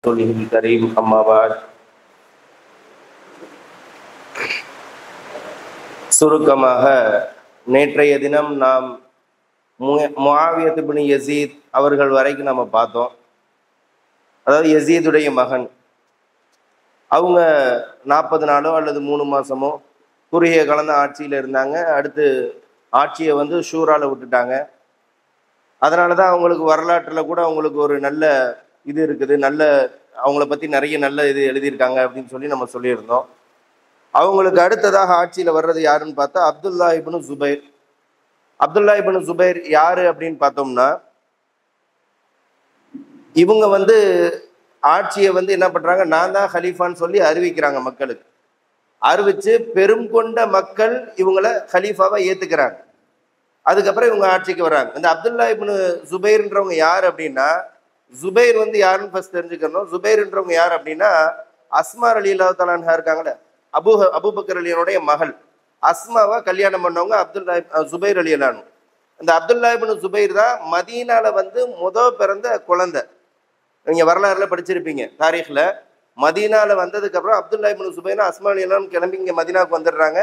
رسوله الكريم أما بعد சுருக்கமாக நேற்றைய தினம் நாம் முஆவியத் இப்னு யஸீத் அவர்கள் வரைக்கும் நம்ம பார்த்தோம். அதாவது யஸீதுடைய மகன், அவங்க 40 நாளோ அல்லது 3 மாசமோ குறுகிய கலந்த ஆட்சியில் இருந்தாங்க. அடுத்து ஆட்சியை ஷூரால விட்டுட்டாங்க. அதனால தான் அவங்களுக்கு வரலாற்றில் கூட அவங்களுக்கு ஒரு நல்ல இது இருக்குது, நல்ல அவங்கள பற்றி நிறைய நல்ல இது எழுதியிருக்காங்க அப்படின்னு சொல்லி நம்ம சொல்லியிருந்தோம். அவங்களுக்கு அடுத்ததாக ஆட்சியில் வர்றது யாருன்னு பார்த்தா அப்துல்லா இப்னு ஜுபைர். அப்துல்லா இப்னு ஜுபைர் யாரு அப்படின்னு பார்த்தோம்னா, இவங்க ஆட்சியை என்ன பண்றாங்க, நான் தான் ஹலீஃபான்னு சொல்லி அறிவிக்கிறாங்க மக்களுக்கு. அறிவிச்சு பெரும் கொண்ட மக்கள் இவங்கள ஹலீஃபாவை ஏத்துக்கிறாங்க. அதுக்கப்புறம் இவங்க ஆட்சிக்கு வர்றாங்க. இந்த அப்துல்லா இப்னு ஜுபைர்ன்றவங்க யார் அப்படின்னா, ஜுபைர் யாருன்னு ஃபர்ஸ்ட் தெரிஞ்சுக்கணும். ஜுபைர்ன்றவங்க யார் அப்படின்னா, அஸ்மா ரலியல்லாஹு தஆலா அன்ஹா இருக்காங்கல்ல, அபூபக்கர் ரலியல்லாஹுடைய மகள் அஸ்மாவை கல்யாணம் பண்ணவங்க அப்துல்லா ஜுபைர் ரலியல்லாஹு. இந்த அப்துல்லா இப்னு ஜுபைர் தான் மதீனால பிறந்த குழந்தை. நீங்க வரலாறுல படிச்சிருப்பீங்க, தாரீഖ்ல. மதீனால வந்ததுக்கு அப்புறம் அப்துல்லா இப்னு ஜுபைர் அஸ்மா ரலியல்லாஹு கிளம்பி இங்க மதீனாவுக்கு வந்துடுறாங்க.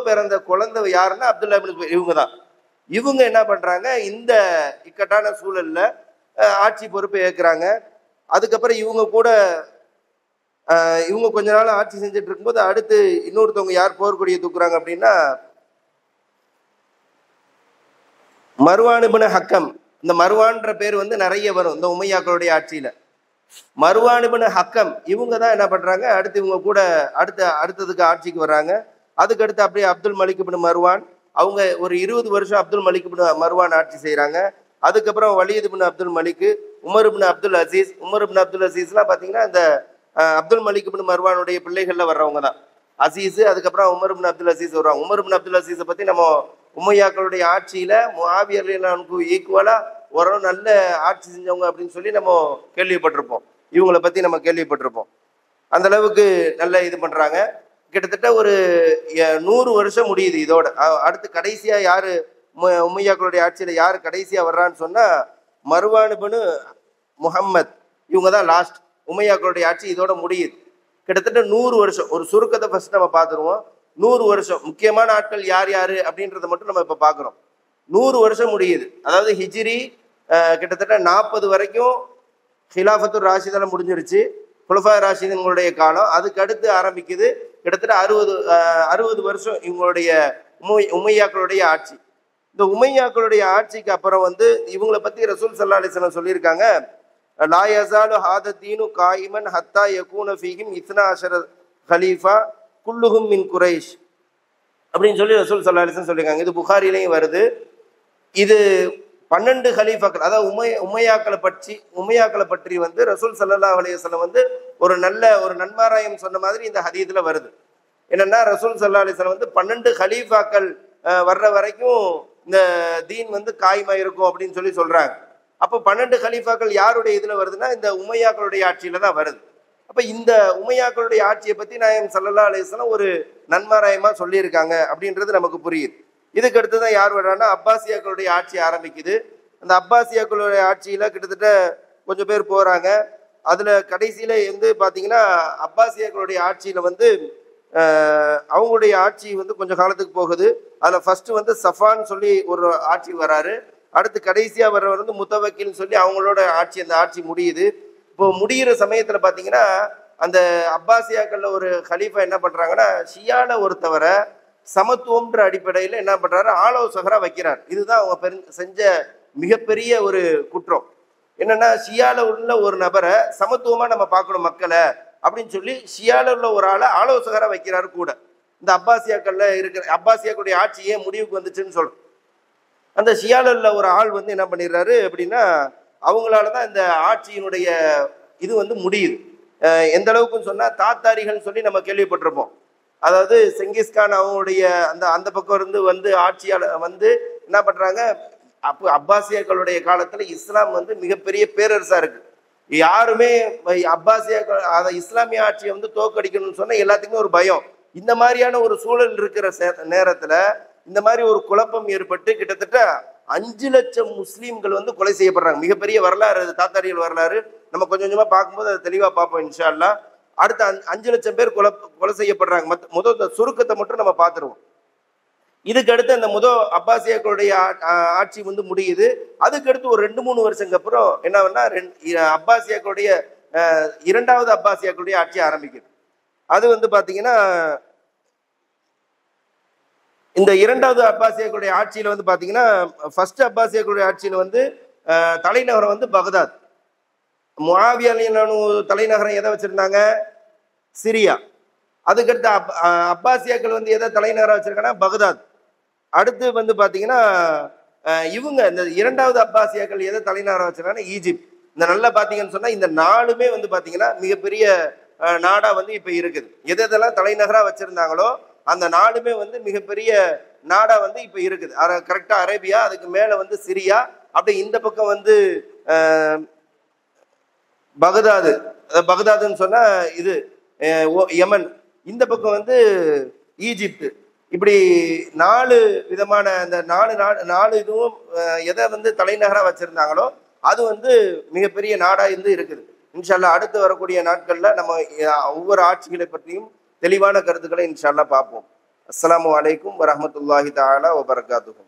பிறந்த குழந்தை யாருன்னா அப்துல்லா இப்னு ஜுபைர். இவங்க தான். இவங்க என்ன பண்றாங்க, இந்த இக்கட்டான சூழல்ல ஆட்சி பொறுப்பை ஏற்கிறாங்க. அதுக்கப்புறம் இவங்க கொஞ்ச நாள் ஆட்சி செஞ்சுட்டு இருக்கும்போது அடுத்து இன்னொருத்தவங்க யார் போர்க்கொடியை தூக்குறாங்க அப்படின்னா, மர்வான் இப்னு ஹக்கம். இந்த மர்வான்ற பேர் நிறைய வரும் இந்த உமையாக்களுடைய ஆட்சியில. மர்வான் இப்னு ஹக்கம் இவங்க தான் என்ன பண்றாங்க, அடுத்து இவங்க கூட அடுத்ததுக்கு ஆட்சிக்கு வர்றாங்க. அதுக்கடுத்து அப்படியே அப்துல் மலிக் இப்னு மர்வான், அவங்க ஒரு 20 வருஷம் அப்துல் மலிக் இப்னு மர்வான் ஆட்சி செய்யறாங்க. அதுக்கப்புறம் Walid ibn Abdul Malik, Umar ibn Abdul Aziz. Umar ibn Abdul அசீஸ்லாம் பாத்தீங்கன்னா இந்த அப்துல் மலிக் இப்னு மர்வானுடைய பிள்ளைகள்ல வர்றவங்க தான் அசீஸ். அதுக்கப்புறம் உமர் இப்னு அப்துல் அசீஸ் வருவாங்க. உமர் இப்னு அப்துல் அசீஸை பத்தி நம்ம உமையாக்களுடைய ஆட்சியில முஆவியா ரலியல்லாஹு ஈக்குவலா ஒரு நல்ல ஆட்சி செஞ்சவங்க அப்படின்னு சொல்லி நம்ம கேள்விப்பட்டிருப்போம். இவங்களை பத்தி நம்ம கேள்விப்பட்டிருப்போம். அந்த அளவுக்கு நல்ல இது பண்றாங்க. கிட்டத்தட்ட ஒரு 100 வருஷம் முடியுது இதோட. அடுத்து கடைசியா யாரு உமையாக்களுடைய ஆட்சியில யாரு கடைசியா வர்றான்னு சொன்னா மர்வான் இப்னு முஹம்மத். இவங்க தான் லாஸ்ட். உமையாக்களுடைய ஆட்சி இதோட முடியுது. கிட்டத்தட்ட 100 வருஷம். ஒரு சுருக்கத்தை ஃபர்ஸ்ட் நம்ம பார்த்துருவோம். 100 வருஷம் முக்கியமான ஆட்கள் யார் யாரு அப்படின்றத மட்டும் நம்ம இப்ப பாக்குறோம். 100 வருஷம் முடியுது. அதாவது ஹிஜ்ரி கிட்டத்தட்ட 40 வரைக்கும் ஹிலாஃபத்துர் ராஷிதால முடிஞ்சிருச்சு, குலஃபா ராஷிதீன்களுடைய காலம். அதுக்கு அடுத்து ஆரம்பிக்குது கிட்டத்தட்ட 60 வருஷம் இவங்களுடைய உமையாக்களுடைய ஆட்சி. இந்த உமையாக்களுடைய ஆட்சிக்கு அப்புறம் இவங்களை பத்தி ரசூல் ஸல்லல்லாஹு அலைஹி வஸல்லம் சொல்லியிருக்காங்க, லா யஸாலு ஹாதா தீனு காயிமன் ஹத்தா யகூன ஃபீஹிம் 12 கலீஃபா குல்லுஹும் மின் குரைஷ் அப்படின்னு சொல்லி ரசூல் ஸல்லல்லாஹு அலைஹி வஸல்லம் சொல்லியிருக்காங்க. இது புகாரிலையும் வருது. இது 12 கலீஃபாக்கள், அதாவது உமையாக்களை பற்றி ரசூல் ஸல்லல்லாஹு அலைஹி வஸல்லம் ஒரு நன்மாராயம் சொன்ன மாதிரி இந்த ஹதீஸ்ல வருது. என்னன்னா ரசூல் ஸல்லல்லாஹு அலைஹி வஸல்லம் 12 கலீஃபாக்கள் வர்ற வரைக்கும் இந்த தீன் காயமா இருக்கும் அப்படின்னு சொல்லி சொல்றாங்க. அப்போ 12 கலீஃபாக்கள் யாருடைய இதுல வருதுன்னா இந்த உமையாக்களுடைய ஆட்சியில தான் வருது. அப்ப இந்த உமையாக்களுடைய ஆட்சியை பத்தி நாயகம் ஸல்லல்லாஹு அலைஹி வஸல்லம் ஒரு நன்மாராயமா சொல்லியிருக்காங்க அப்படின்றது நமக்கு புரியுது. இதுக்கு அடுத்துதான் யார் வர்றாங்கன்னா அப்பாசியாக்களுடைய ஆட்சி ஆரம்பிக்குது. அந்த அப்பாசியாக்களுடைய ஆட்சியில கிட்டத்தட்ட கொஞ்சம் பேர் போறாங்க. அதுல கடைசியில பாத்தீங்கன்னா அப்பாசியாக்களுடைய ஆட்சியில அவங்களுடைய ஆட்சி கொஞ்சம் காலத்துக்கு போகுது. அதுல ஃபர்ஸ்ட் சஃபான் சொல்லி ஒரு ஆட்சி வராரு. அடுத்து கடைசியா வர்றவர் முத்தவக்கில்னு சொல்லி அவங்களோட ஆட்சி, அந்த ஆட்சி முடியுது. இப்போ முடிகிற சமயத்துல பாத்தீங்கன்னா அந்த அப்பாசியாக்கள்ல ஒரு ஹலீஃபா என்ன பண்றாங்கன்னா, ஷியால ஒருத்தவரை சமத்துவம்ன்ற அடிப்படையில என்ன பண்றாரு, ஆலோசகரா வைக்கிறார். இதுதான் அவங்க செஞ்ச மிகப்பெரிய ஒரு குற்றம். என்னன்னா ஷியால உள்ள ஒரு நபரை சமத்துவமா நம்ம பார்க்கணும் மக்களை அப்படின்னு சொல்லி ஷியால உள்ள ஒரு ஆளை ஆலோசகரா வைக்கிறாரு கூட. இந்த அப்பாசியாக்கள்ல இருக்கிற அப்பாசியாக்களுடைய ஆட்சி ஏன் முடிவுக்கு வந்துச்சுன்னு சொல்றோம். அந்த ஷியால உள்ள ஒரு ஆள் என்ன பண்ணிடுறாரு அப்படின்னா, அவங்களாலதான் இந்த ஆட்சியினுடைய இது முடியுது. எந்த அளவுக்குன்னு சொன்னா தாத்தாரிகள் சொல்லி நம்ம கேள்விப்பட்டிருப்போம். அதாவது செங்கிஸ்கான் அவங்களுடைய அந்த பக்கம் இருந்து ஆட்சியாளர் என்ன பண்றாங்க, அப்பாசியாக்களுடைய காலத்துல இஸ்லாம் மிகப்பெரிய பேரரசா இருக்கு. யாருமே அப்பாசியாக்கள் இஸ்லாமிய ஆட்சியை தோக்கடிக்கணும்னு சொன்னா எல்லாத்துக்குமே ஒரு பயம். இந்த மாதிரியான ஒரு சூழல் இருக்கிற நேரத்துல இந்த மாதிரி ஒரு குழப்பம் ஏற்பட்டு கிட்டத்தட்ட 5 லட்சம் முஸ்லீம்கள் கொலை செய்யப்படுறாங்க. மிகப்பெரிய வரலாறு, தாத்தாரிகள் வரலாறு. நம்ம கொஞ்சம் கொஞ்சமா பார்க்கும்போது அதை தெளிவா பார்ப்போம் இன்ஷா அல்லாஹ். அடுத்த 5 லட்சம் பேர் கொலை செய்யப்படுறாங்க. முதல் இந்த சுருக்கத்தை மட்டும் நம்ம பார்த்துருவோம். இதுக்கு அடுத்து அந்த அப்பாசியாக்களுடைய ஆட்சி வந்து முடியுது. அதுக்கு அடுத்து ஒரு 2-3 வருஷத்துக்கு அப்புறம் என்னன்னா அப்பாசியாக்களுடைய இரண்டாவது அப்பாசியாக்களுடைய ஆட்சி ஆரம்பிக்குது. அது வந்து பாத்தீங்கன்னா இந்த இரண்டாவது அப்பாசியாக்களுடைய ஆட்சியில வந்து பாத்தீங்கன்னா ஃபர்ஸ்ட் அப்பாசியாக்களுடைய ஆட்சியில வந்து தலைநகரம் வந்து பகதாத். முஆவியா தலைநகரம் எதை வச்சிருந்தாங்க? சிரியா. அதுக்கடுத்து அப்பாசியாக்கள் வந்து எதை தலைநகரம் வச்சிருக்காங்கன்னா பகதாத். அடுத்து வந்து பாத்தீங்கன்னா இவங்க இந்த இரண்டாவது அப்பாசியாக்கள் எதை தலைநகரம் வச்சிருக்காங்கன்னா ஈஜிப்ட். இந்த நல்லா பாத்தீங்கன்னு சொன்னா இந்த நாளுமே வந்து பாத்தீங்கன்னா மிகப்பெரிய நாடா வந்து இப்ப இருக்குது. எதெல்லாம் தலைநகரா வச்சிருந்தாங்களோ அந்த நாடுமே வந்து மிகப்பெரிய நாடா வந்து இப்ப இருக்குது. கரெக்டா அரேபியா, அதுக்கு மேல வந்து சிரியா, அப்படி இந்த பக்கம் வந்து பகதாது. பகதாதுன்னு சொன்னா இது யமன், இந்த பக்கம் வந்து ஈஜிப்ட். இப்படி 4 விதமான அந்த 4 இதுவும் எதை வந்து தலைநகரா வச்சிருந்தாங்களோ அது வந்து மிகப்பெரிய நாடா இருந்து இருக்குது. இன்ஷா அல்லாஹ் அடுத்து வரக்கூடிய நாட்கள்ல நம்ம ஒவ்வொரு ஆட்சிகளை பற்றியும் தெளிவான கருத்துக்களை இன்ஷா அல்லாஹ் பார்ப்போம். அஸ்ஸலாமு அலைக்கும் வரஹ்மத்துல்லாஹி தஆலா வபரகாத்துஹு.